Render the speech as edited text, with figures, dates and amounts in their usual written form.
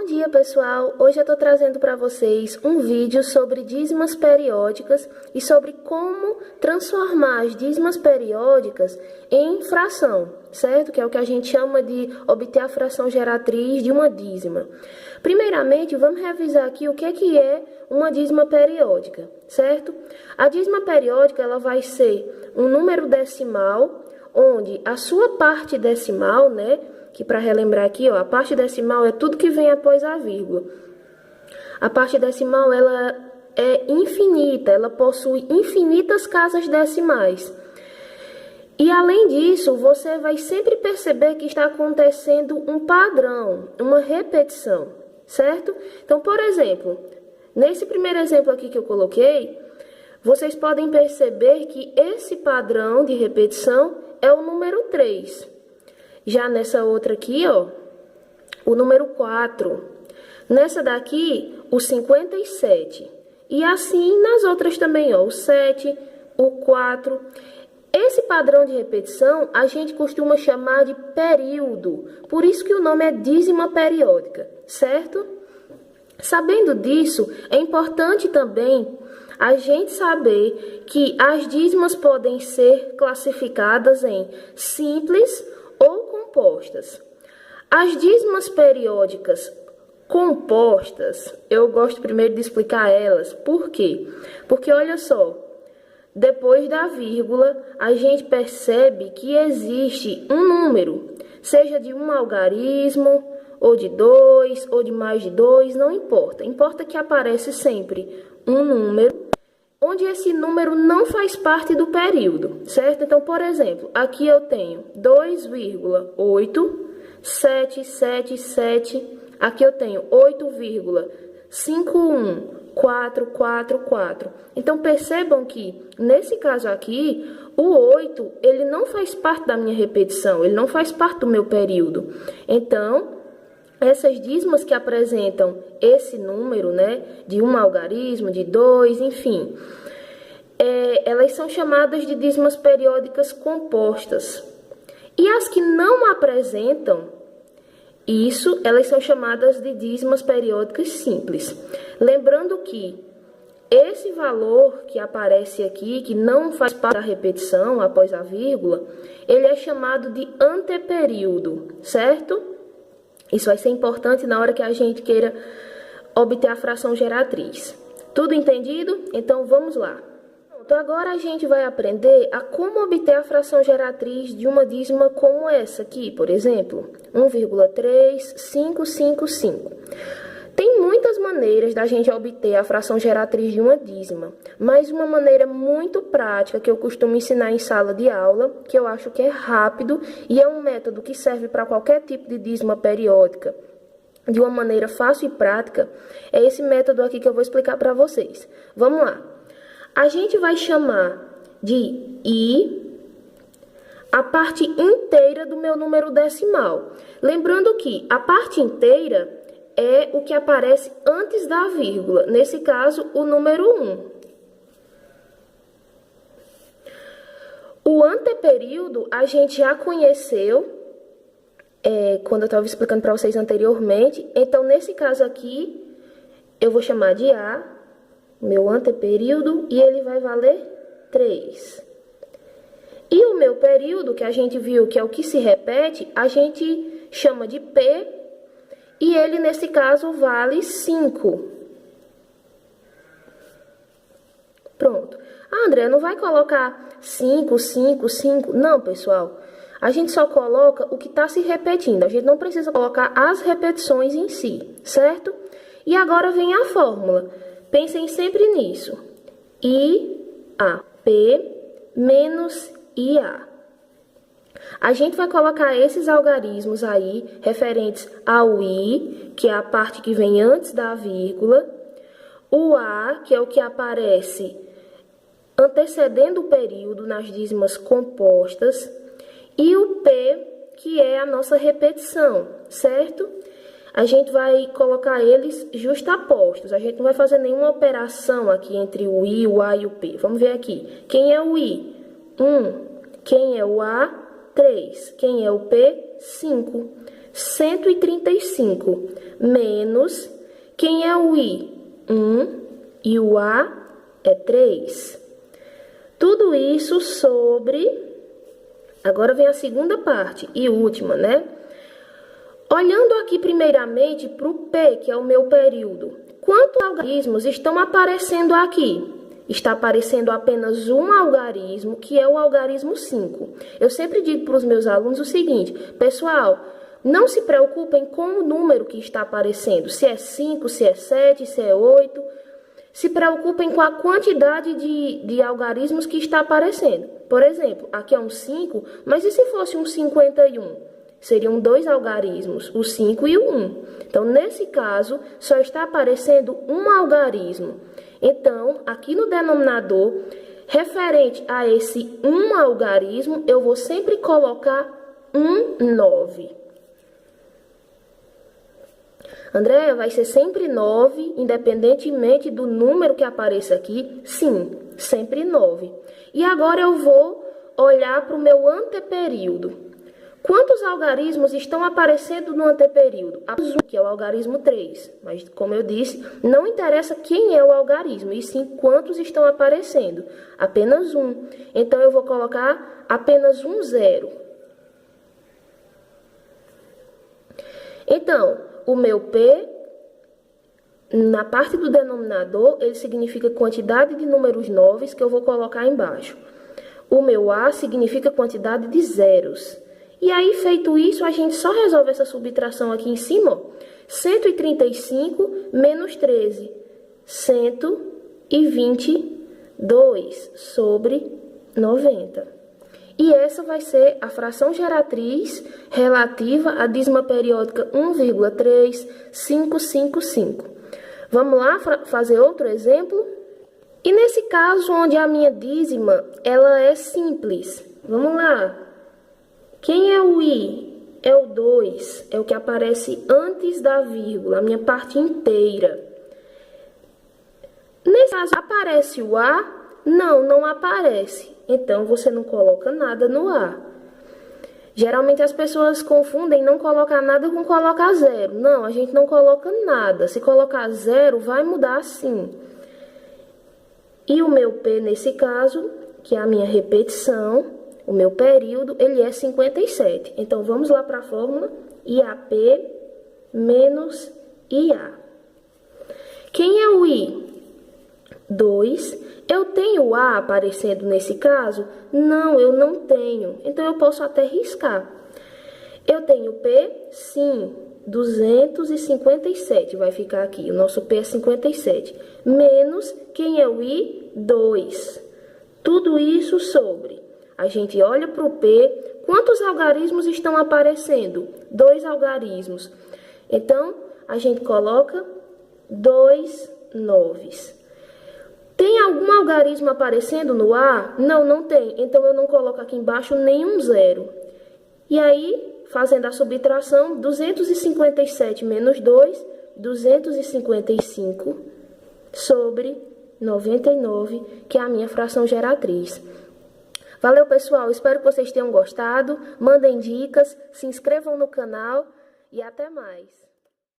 dia, pessoal! Hoje eu estou trazendo para vocês um vídeo sobre dízimas periódicas e sobre como transformar as dízimas periódicas em fração, certo? Que é o que a gente chama de obter a fração geratriz de uma dízima. Primeiramente, vamos revisar aqui o que é uma dízima periódica, certo? A dízima periódica ela vai ser um número decimal onde a sua parte decimal, né? Que para relembrar aqui, ó, a parte decimal é tudo que vem após a vírgula. A parte decimal ela é infinita, ela possui infinitas casas decimais. E além disso, você vai sempre perceber que está acontecendo um padrão, uma repetição, certo? Então, por exemplo, nesse primeiro exemplo aqui que eu coloquei, vocês podem perceber que esse padrão de repetição é o número 3. Já nessa outra aqui, ó, o número 4. Nessa daqui, o 57. E assim nas outras também, ó, o 7, o 4. Esse padrão de repetição a gente costuma chamar de período. Por isso que o nome é dízima periódica, certo? Sabendo disso, é importante também a gente saber que as dízimas podem ser classificadas em simples ou compostas. As dízimas periódicas compostas, eu gosto primeiro de explicar elas. Por quê? Porque olha só, depois da vírgula, a gente percebe que existe um número, seja de um algarismo, ou de 2, ou de mais de 2, não importa. Importa que aparece sempre um número, onde esse número não faz parte do período, certo? Então, por exemplo, aqui eu tenho 2,8777, aqui eu tenho 8,51444. Então, percebam que, nesse caso aqui, o 8, ele não faz parte da minha repetição, ele não faz parte do meu período. Então, essas dízimas que apresentam esse número, né, de um algarismo, de 2, enfim, elas são chamadas de dízimas periódicas compostas. E as que não apresentam isso, elas são chamadas de dízimas periódicas simples. Lembrando que esse valor que aparece aqui, que não faz parte da repetição após a vírgula, ele é chamado de anteperíodo, certo? Isso vai ser importante na hora que a gente queira obter a fração geratriz. Tudo entendido? Então, vamos lá. Então, agora a gente vai aprender a como obter a fração geratriz de uma dízima como essa aqui, por exemplo, 1,3555. Tem muitas maneiras da gente obter a fração geratriz de uma dízima, mas uma maneira muito prática que eu costumo ensinar em sala de aula, que eu acho que é rápido e é um método que serve para qualquer tipo de dízima periódica, de uma maneira fácil e prática, é esse método aqui que eu vou explicar para vocês. Vamos lá. A gente vai chamar de I a parte inteira do meu número decimal. Lembrando que a parte inteira é o que aparece antes da vírgula, nesse caso, o número 1. O anteperíodo a gente já conheceu, quando eu estava explicando para vocês anteriormente. Então, nesse caso aqui, eu vou chamar de A, meu anteperíodo, e ele vai valer 3. E o meu período, que a gente viu que é o que se repete, a gente chama de P, e ele, nesse caso, vale 5. Pronto. Ah, André, não vai colocar 5, 5, 5? Não, pessoal. A gente só coloca o que está se repetindo. A gente não precisa colocar as repetições em si, certo? E agora vem a fórmula. Pensem sempre nisso. IAP menos IA. A gente vai colocar esses algarismos aí, referentes ao I, que é a parte que vem antes da vírgula, o A, que é o que aparece antecedendo o período nas dízimas compostas, e o P, que é a nossa repetição, certo? A gente vai colocar eles justapostos, a gente não vai fazer nenhuma operação aqui entre o I, o A e o P. Vamos ver aqui. Quem é o I? 1. Quem é o A? 3. Quem é o P? 5. 135 menos, quem é o I? 1 e o A é 3. Tudo isso sobre, agora vem a segunda parte e última, né? Olhando aqui primeiramente para o P, que é o meu período, quantos algarismos estão aparecendo aqui? Está aparecendo apenas um algarismo, que é o algarismo 5. Eu sempre digo para os meus alunos o seguinte: pessoal, não se preocupem com o número que está aparecendo, se é 5, se é 7, se é 8. Se preocupem com a quantidade de algarismos que está aparecendo. Por exemplo, aqui é um 5, mas e se fosse um 51? Seriam 2 algarismos, o 5 e o 1. Então, nesse caso, só está aparecendo um algarismo. Então, aqui no denominador, referente a esse um algarismo, eu vou sempre colocar 9. Andréia, vai ser sempre 9, independentemente do número que apareça aqui? Sim, sempre 9. E agora eu vou olhar para o meu anteperíodo. Quantos algarismos estão aparecendo no anteperíodo? Apenas um, que é o algarismo 3. Mas, como eu disse, não interessa quem é o algarismo, e sim quantos estão aparecendo. Apenas um. Então, eu vou colocar apenas um 0. Então, o meu P, na parte do denominador, ele significa quantidade de números 9 que eu vou colocar embaixo. O meu A significa quantidade de zeros. E aí, feito isso, a gente só resolve essa subtração aqui em cima, ó. 135 menos 13, 122 sobre 90. E essa vai ser a fração geratriz relativa à dízima periódica 1,3555. Vamos lá fazer outro exemplo? E nesse caso, onde a minha dízima ela é simples, vamos lá. Quem é o I? É o 2, é o que aparece antes da vírgula, a minha parte inteira. Nesse caso, aparece o A? Não, não aparece. Então, você não coloca nada no A. Geralmente, as pessoas confundem não colocar nada com colocar 0. Não, a gente não coloca nada. Se colocar 0, vai mudar sim. E o meu P, nesse caso, que é a minha repetição, o meu período, ele é 57. Então, vamos lá para a fórmula IAP menos IA. Quem é o I? 2. Eu tenho o A aparecendo nesse caso? Não, eu não tenho. Então, eu posso até riscar. Eu tenho P? Sim, 257 vai ficar aqui. O nosso P é 57. Menos, quem é o I? 2. Tudo isso sobre. A gente olha para o P. Quantos algarismos estão aparecendo? 2 algarismos. Então, a gente coloca 2 noves. Tem algum algarismo aparecendo no A? Não, não tem. Então, eu não coloco aqui embaixo nenhum 0. E aí, fazendo a subtração, 257 menos 2, 255 sobre 99, que é a minha fração geratriz. Valeu, pessoal. Espero que vocês tenham gostado. Mandem dicas, se inscrevam no canal e até mais.